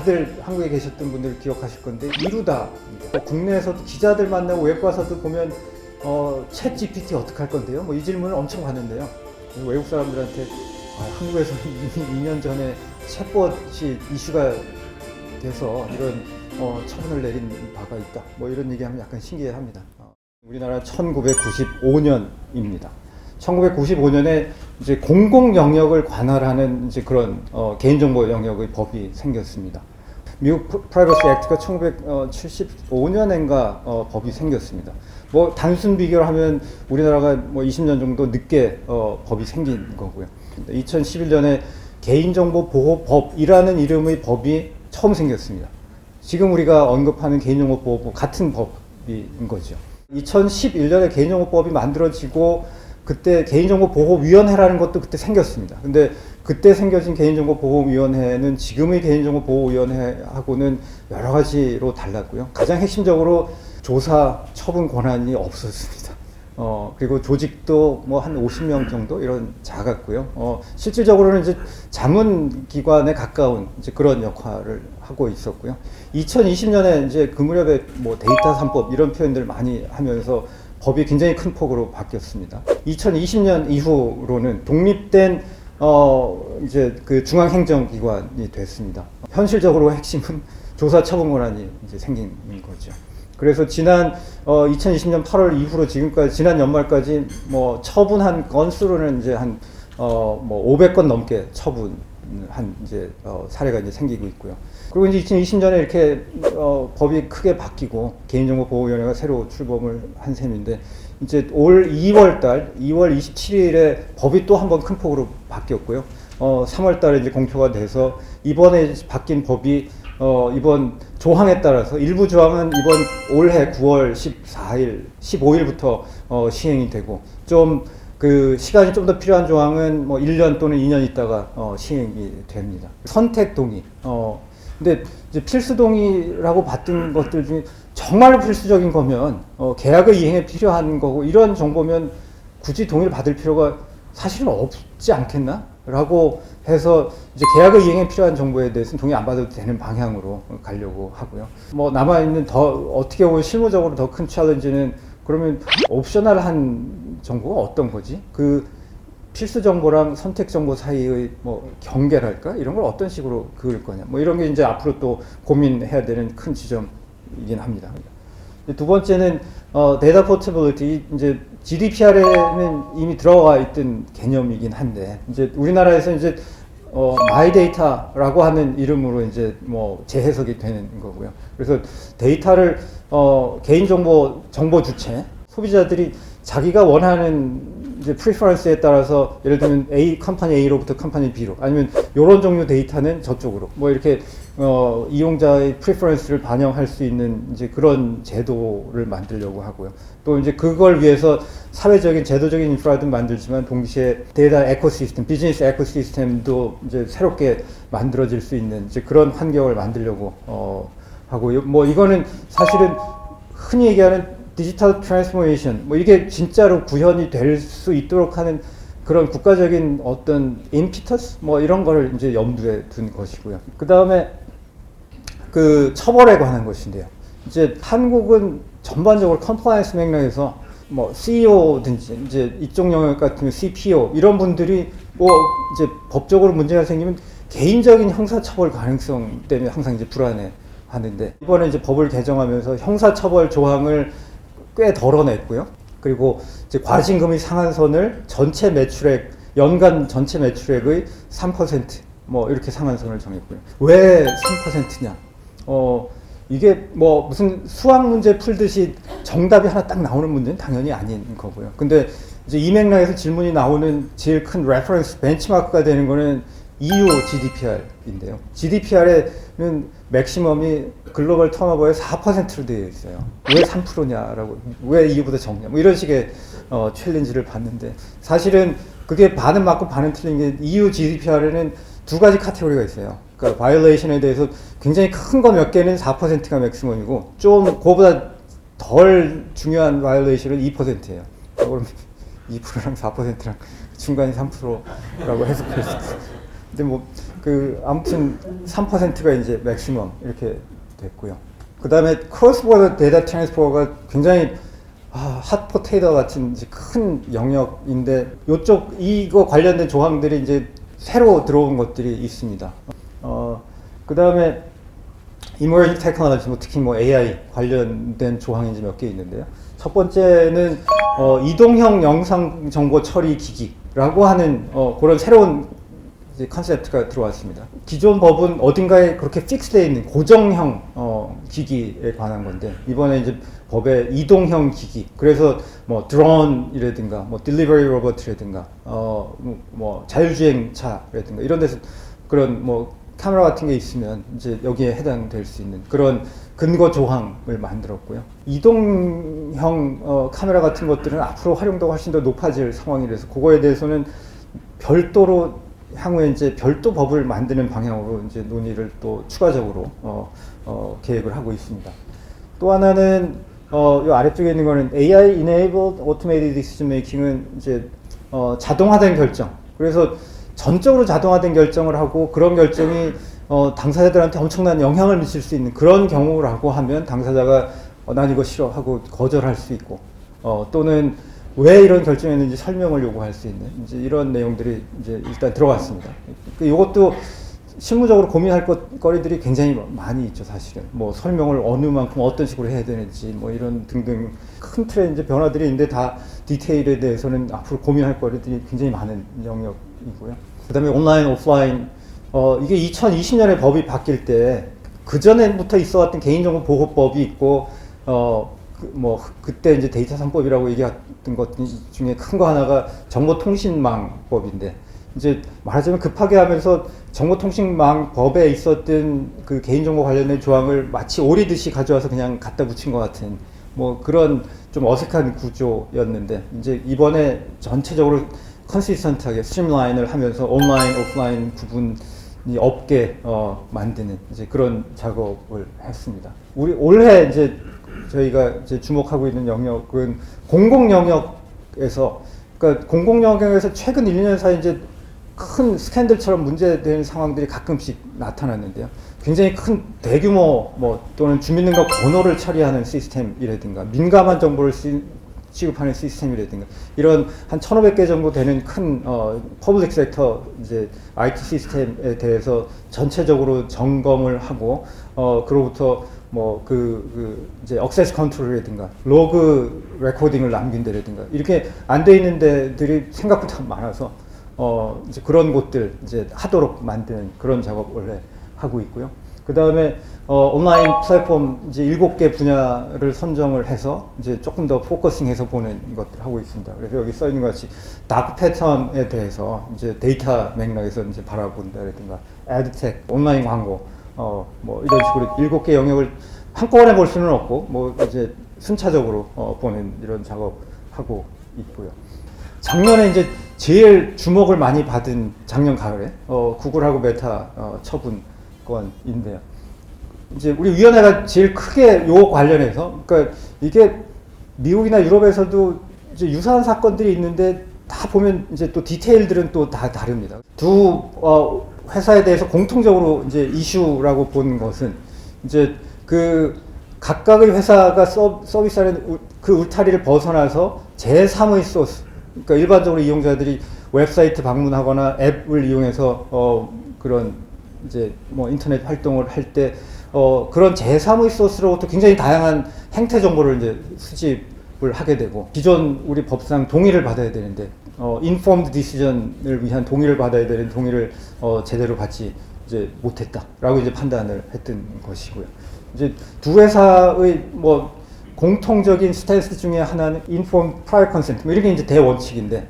많이들 한국에 계셨던 분들 기억하실 건데 이루다. 국내에서도 기자들 만나고 외과에서도 보면 챗 GPT 어떻게 할 건데요? 뭐 이 질문을 엄청 받는데요. 외국 사람들한테 한국에서 이미 2년 전에 챗봇이 이슈가 돼서 이런 처분을 내린 바가 있다. 뭐 이런 얘기하면 약간 신기해합니다. 우리나라 1995년입니다. 1995년에 이제 공공 영역을 관할하는 이제 그런 개인정보 영역의 법이 생겼습니다. 미국 프라이버시 액트가 1975년인가 법이 생겼습니다. 뭐 단순 비교를 하면 우리나라가 뭐 20년 정도 늦게 법이 생긴 거고요. 2011년에 개인정보보호법이라는 이름의 법이 처음 생겼습니다. 지금 우리가 언급하는 개인정보보호법 같은 법인 거죠. 2011년에 개인정보법이 만들어지고 그때 개인정보보호위원회라는 것도 그때 생겼습니다. 근데 그때 생겨진 개인정보보호위원회는 지금의 개인정보보호위원회하고는 여러 가지로 달랐고요. 가장 핵심적으로 조사 처분 권한이 없었습니다. 그리고 조직도 뭐 한 50명 정도 이런 작았고요. 실질적으로는 이제 자문기관에 가까운 이제 그런 역할을 하고 있었고요. 2020년에 이제 그 무렵에 뭐 데이터 3법 이런 표현들 많이 하면서 법이 굉장히 큰 폭으로 바뀌었습니다. 2020년 이후로는 독립된 이제 그 중앙행정기관이 됐습니다. 현실적으로 핵심은 조사 처분 권한이 이제 생긴 거죠. 그래서 지난 2020년 8월 이후로 지금까지 지난 연말까지 뭐 처분한 건수로는 이제 한 뭐 500건 넘게 처분한 이제 사례가 이제 생기고 있고요. 그리고 이제 2020년에 이렇게 법이 크게 바뀌고 개인정보보호위원회가 새로 출범을 한 셈인데 이제 올 2월 27일에 법이 또 한 번 큰 폭으로 바뀌었고요. 3월 달에 이제 공표가 돼서 이번에 바뀐 법이 이번 조항에 따라서 일부 조항은 이번 올해 9월 15일부터 시행이 되고 좀 그 시간이 좀 더 필요한 조항은 뭐 1년 또는 2년 있다가 시행이 됩니다. 선택 동의. 근데 이제 필수 동의라고 봤던 것들 중에 정말로 필수적인 거면 계약의 이행에 필요한 거고 이런 정보면 굳이 동의를 받을 필요가 사실은 없지 않겠나? 라고 해서 이제 계약의 이행에 필요한 정보에 대해서는 동의 안 받아도 되는 방향으로 가려고 하고요. 뭐 남아있는 어떻게 보면 실무적으로 더 큰 챌린지는 그러면 옵셔널한 정보가 어떤 거지? 그 필수 정보랑 선택 정보 사이의 뭐 경계랄까? 이런 걸 어떤 식으로 그을 거냐? 뭐 이런 게 이제 앞으로 또 고민해야 되는 큰 지점이긴 합니다. 두 번째는 데이터 포터빌리티. 이제 GDPR에는 이미 들어가 있던 개념이긴 한데 이제 우리나라에서 이제 마이 데이터라고 하는 이름으로 이제 뭐 재해석이 되는 거고요. 그래서 데이터를 개인정보 정보 주체 소비자들이 자기가 원하는 이제 프리퍼런스에 따라서 예를 들면 컴퍼니 A로부터 컴퍼니 B로 아니면 이런 종류 데이터는 저쪽으로 뭐 이렇게 이용자의 프리퍼런스를 반영할 수 있는 이제 그런 제도를 만들려고 하고요. 또 이제 그걸 위해서 사회적인 제도적인 인프라도 만들지만 동시에 데이터 에코시스템, 비즈니스 에코시스템도 이제 새롭게 만들어질 수 있는 이제 그런 환경을 만들려고 하고요. 뭐 이거는 사실은 흔히 얘기하는 디지털 트랜스포메이션, 뭐 이게 진짜로 구현이 될 수 있도록 하는 그런 국가적인 어떤 임피터스 뭐 이런 거를 이제 염두에 둔 것이고요. 그 다음에 그 처벌에 관한 것인데요. 이제 한국은 전반적으로 컴플라이언스 맥락에서 뭐 CEO든지 이제 이쪽 영역 같은 CPO 이런 분들이 뭐 이제 법적으로 문제가 생기면 개인적인 형사처벌 가능성 때문에 항상 이제 불안해 하는데 이번에 이제 법을 개정하면서 형사처벌 조항을 꽤 덜어냈고요. 그리고 이제 과징금의 상한선을 전체 매출액, 연간 전체 매출액의 3% 뭐 이렇게 상한선을 정했고요. 왜 3%냐? 이게 뭐 무슨 수학 문제 풀듯이 정답이 하나 딱 나오는 문제는 당연히 아닌 거고요. 근데 이제 이 맥락에서 질문이 나오는 제일 큰 레퍼런스 벤치마크가 되는 거는 EU GDPR인데요. GDPR에는 맥시멈이 글로벌 턴오버의 4%로 되어 있어요. 왜 3%냐라고, 왜 EU보다 적냐, 뭐 이런 식의 챌린지를 받는데 사실은 그게 반은 맞고 반은 틀린 게 EU GDPR에는 두 가지 카테고리가 있어요. 그러니까 바이올레이션에 대해서 굉장히 큰 거 몇 개는 4%가 맥시멈이고 좀 그거보다 덜 중요한 바이올레이션은 2%예요. 그럼 2%랑 4%랑 중간이 3%라고 해석할 수 있어요. 근데 뭐 그 아무튼 3%가 이제 맥시멈 이렇게 됐고요. 그 다음에 크로스보더 데이터 트랜스퍼가 굉장히 핫포테이터 같은 이제 큰 영역인데 이쪽 이거 관련된 조항들이 이제 새로 들어온 것들이 있습니다. 그 다음에 Emerging Technology, 특히 뭐 AI 관련된 조항이 이제 몇 개 있는데요. 첫 번째는 이동형 영상 정보 처리 기기라고 하는 그런 새로운 이제 컨셉트가 들어왔습니다. 기존 법은 어딘가에 그렇게 픽스되어 있는 고정형 기기에 관한 건데 이번에 이제 법에 이동형 기기, 그래서 뭐 드론이라든가 뭐 딜리버리 로봇이라든가 뭐 자율주행차라든가 이런 데서 그런 뭐 카메라 같은 게 있으면 이제 여기에 해당될 수 있는 그런 근거 조항을 만들었고요. 이동형 카메라 같은 것들은 앞으로 활용도가 훨씬 더 높아질 상황이라서 그거에 대해서는 별도로 향후에 이제 별도 법을 만드는 방향으로 이제 논의를 또 추가적으로 계획을 하고 있습니다. 또 하나는 이 아래쪽에 있는 거는 AI enabled automated decision making은 이제 자동화된 결정. 그래서 전적으로 자동화된 결정을 하고 그런 결정이 당사자들한테 엄청난 영향을 미칠 수 있는 그런 경우라고 하면 당사자가 난 이거 싫어 하고 거절할 수 있고 또는 왜 이런 결정했는지 설명을 요구할 수 있는 이제 이런 내용들이 이제 일단 들어갔습니다. 이것도 실무적으로 고민할 거리들이 굉장히 많이 있죠, 사실은. 뭐 설명을 어느 만큼 어떤 식으로 해야 되는지 뭐 이런 등등 큰 틀의 이제 변화들이 있는데 다 디테일에 대해서는 앞으로 고민할 거리들이 굉장히 많은 영역이고요. 그다음에 온라인, 오프라인 이게 2020년에 법이 바뀔 때 그 전에부터 있어왔던 개인정보보호법이 있고 그때 이제 데이터 3법이라고 얘기했던 것 중에 큰 거 하나가 정보통신망법인데 이제 말하자면 급하게 하면서 정보통신망법에 있었던 그 개인정보 관련된 조항을 마치 오리듯이 가져와서 그냥 갖다 붙인 것 같은 뭐 그런 좀 어색한 구조였는데 이제 이번에 전체적으로 컨시스턴트하게 스트림라인을 하면서 온라인, 오프라인 구분이 없게 만드는 이제 그런 작업을 했습니다. 우리 올해 이제 저희가 이제 주목하고 있는 영역은 공공 영역에서, 그러니까 공공 영역에서 최근 1, 2년 사이 이제 큰 스캔들처럼 문제되는 상황들이 가끔씩 나타났는데요. 굉장히 큰 대규모 또는 주민등록 번호를 처리하는 시스템이라든가 민감한 정보를 취급하는 시스템이라든가 이런 한 1,500개 정도 되는 큰 퍼블릭 섹터 이제 IT 시스템에 대해서 전체적으로 점검을 하고 그로부터 이제 액세스 컨트롤이라든가 로그 레코딩을 남긴다라든가 이렇게 안 돼 있는 데들이 생각보다 많아서 이제 그런 곳들 이제 하도록 만드는 그런 작업을 원래 하고 있고요. 그 다음에 온라인 플랫폼 이제 7개 분야를 선정을 해서 이제 조금 더 포커싱해서 보는 것들 하고 있습니다. 그래서 여기 써 있는 것 같이 다크 패턴에 대해서 이제 데이터 맥락에서 이제 바라본다라든가 에드텍, 온라인 광고 뭐 이런 식으로 7개 영역을 한꺼번에 볼 수는 없고 이제 순차적으로 보는 이런 작업하고 있고요. 작년에 이제 제일 주목을 많이 받은 작년 가을에 구글하고 메타 처분건인데요. 이제 우리 위원회가 제일 크게 요 관련해서, 그러니까 이게 미국이나 유럽에서도 이제 유사한 사건들이 있는데 다 보면 이제 또 디테일들은 또 다 다릅니다. 두 회사에 대해서 공통적으로 이제 이슈라고 본 것은 이제 그 각각의 회사가 서비스하는 그 울타리를 벗어나서 제3의 소스, 그러니까 일반적으로 이용자들이 웹사이트 방문하거나 앱을 이용해서 그런 이제 인터넷 활동을 할 때 그런 제3의 소스로부터 굉장히 다양한 행태 정보를 이제 수집을 하게 되고 기존 우리 법상 동의를 받아야 되는데 informed decision을 위한 동의를 받아야 되는 동의를 제대로 받지 이제 못했다라고 이제 판단을 했던 것이고요. 이제 두 회사의 공통적인 스탠스 중에 하나는 informed prior consent 이렇게 이제 대원칙인데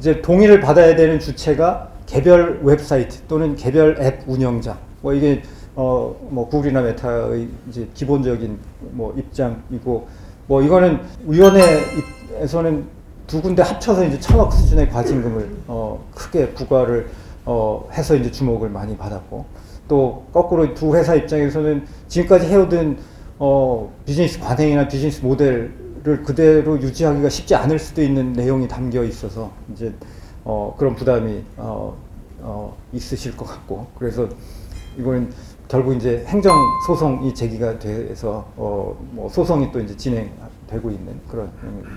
이제 동의를 받아야 되는 주체가 개별 웹사이트 또는 개별 앱 운영자 이게 구글이나 메타의 이제 기본적인 입장이고 이거는 위원회에서는 두 군데 합쳐서 이제 1,000억 수준의 과징금을 크게 부과를 해서 이제 주목을 많이 받았고 또 거꾸로 두 회사 입장에서는 지금까지 해오던 비즈니스 관행이나 비즈니스 모델을 그대로 유지하기가 쉽지 않을 수도 있는 내용이 담겨 있어서 이제 그런 부담이 있으실 것 같고, 그래서 이거는 결국 이제 행정 소송이 제기가 돼서 뭐 소송이 또 이제 진행되고 있는 그런 내용입니다.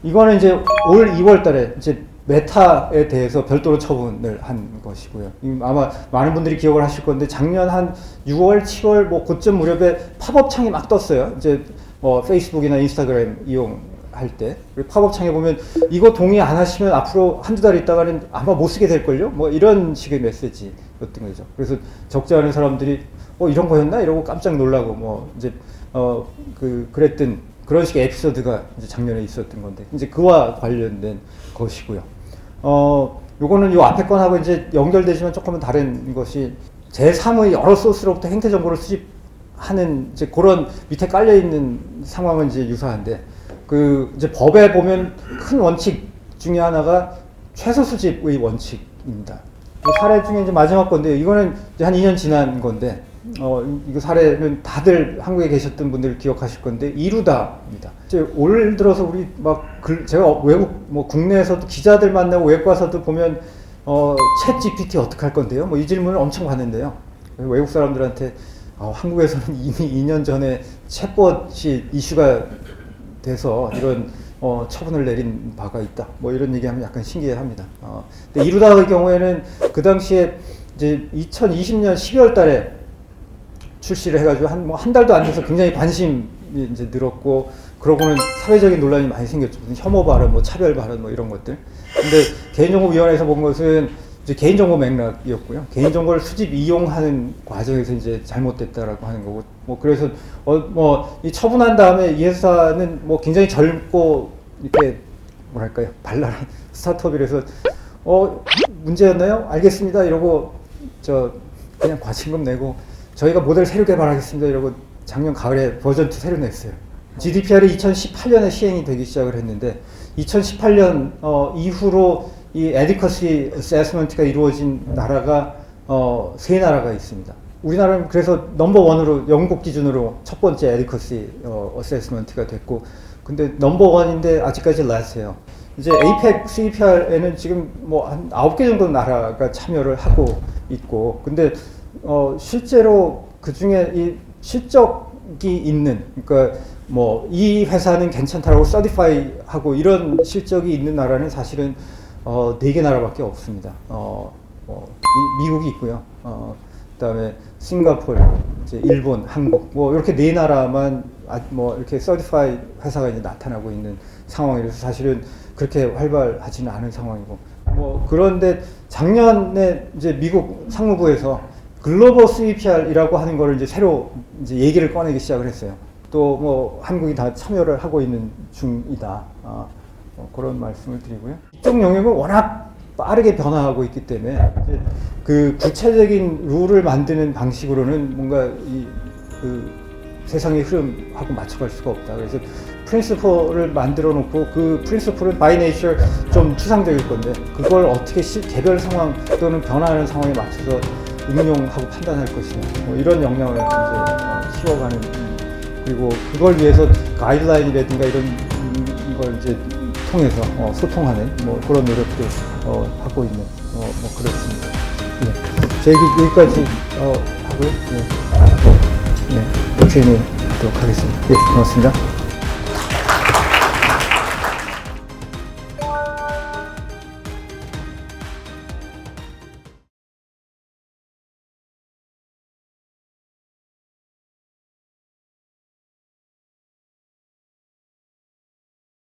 이거는 이제 올 2월달에 이제 메타에 대해서 별도로 처분을 한 것이고요. 아마 많은 분들이 기억을 하실 건데 작년 한 6월, 7월 뭐 그쯤 무렵에 팝업 창이 막 떴어요. 이제 뭐 페이스북이나 인스타그램 이용할 때 팝업 창에 보면 이거 동의 안 하시면 앞으로 한두 달 있다가는 아마 못 쓰게 될 걸요. 뭐 이런 식의 메시지였던 거죠. 그래서 적지 않은 사람들이 이런 거였나 이러고 깜짝 놀라고 뭐 이제 그랬던 그런 식의 에피소드가 이제 작년에 있었던 건데 이제 그와 관련된 것이고요. 요거는 요 앞에 건하고 이제 연결되지만 조금은 다른 것이 제3의 여러 소스로부터 행태 정보를 수집하는 이제 그런 밑에 깔려 있는 상황은 이제 유사한데 이제 법에 보면 큰 원칙 중에 하나가 최소 수집의 원칙입니다. 그 사례 중에 이제 마지막 건데요. 이거는 이제 한 2년 지난 건데 이거 사례는 다들 한국에 계셨던 분들 기억하실 건데 이루다입니다. 이제 올 들어서 우리 제가 외국 뭐 국내에서도 기자들 만나고 외국 가서도 보면 챗 GPT 어떻게 할 건데요? 뭐 이 질문을 엄청 받는데요. 외국 사람들한테 한국에서는 이미 2년 전에 챗봇이 이슈가 돼서 이런 처분을 내린 바가 있다. 뭐 이런 얘기하면 약간 신기해합니다. 근데 이루다의 경우에는 그 당시에 이제 2020년 12월 달에 출시를 해가지고 한 달도 안 돼서 굉장히 관심이 이제 늘었고, 그러고는 사회적인 논란이 많이 생겼죠. 혐오 발언, 뭐 차별 발언, 뭐 이런 것들. 근데 개인정보위원회에서 본 것은 이제 개인정보 맥락이었고요. 개인정보를 수집 이용하는 과정에서 이제 잘못됐다라고 하는 거고, 뭐 그래서 이 처분한 다음에 이 회사는 뭐 굉장히 젊고 이렇게 뭐랄까요, 발랄한 스타트업이라서 문제였나요? 알겠습니다. 이러고 그냥 과징금 내고 저희가 모델 새로 개발하겠습니다. 이러고 작년 가을에 버전 2 새로 냈어요. GDPR이 2018년에 시행이 되기 시작을 했는데 2018년 이후로 이 adequacy assessment가 이루어진 나라가 3나라가 있습니다. 우리나라는 그래서 넘버1으로 영국 기준으로 첫 번째 adequacy assessment가 됐고, 근데 넘버1인데 아직까지 last해요. 이제 APEC CEPR에는 지금 뭐 한 9개 정도 나라가 참여를 하고 있고, 근데 실제로 그 중에 이 실적이 있는, 그러니까 뭐 이 회사는 괜찮다라고 서티파이 하고 이런 실적이 있는 나라는 사실은 4개 나라밖에 없습니다. 미국이 있고요. 그다음에 싱가포르, 이제 일본, 한국, 뭐 이렇게 4나라만 뭐 이렇게 서티파이 회사가 이제 나타나고 있는 상황이라서 사실은 그렇게 활발하지는 않은 상황이고, 뭐 그런데 작년에 이제 미국 상무부에서 글로벌 CEPR이라고 하는 거를 이제 새로 이제 얘기를 꺼내기 시작을 했어요. 또 뭐 한국이 다 참여를 하고 있는 중이다. 그런 말씀을 드리고요. 이쪽 영역은 워낙 빠르게 변화하고 있기 때문에 이제 그 구체적인 룰을 만드는 방식으로는 뭔가 그 세상의 흐름하고 맞춰갈 수가 없다. 그래서 프린시플을 만들어 놓고 그 프린시플은 바이 네이처 좀 추상적일 건데 그걸 어떻게 개별 상황 또는 변화하는 상황에 맞춰서 응용하고 판단할 것이냐, 뭐 이런 역량을 이제 키워가는, 그리고 그걸 위해서 가이드라인이라든가 이런 걸 이제 통해서 소통하는 뭐 그런 노력도 하고 있는 뭐 그렇습니다. 네. 제 얘기 여기까지 하고요. 네. 네. 질문 하도록 하겠습니다. 네, 고맙습니다.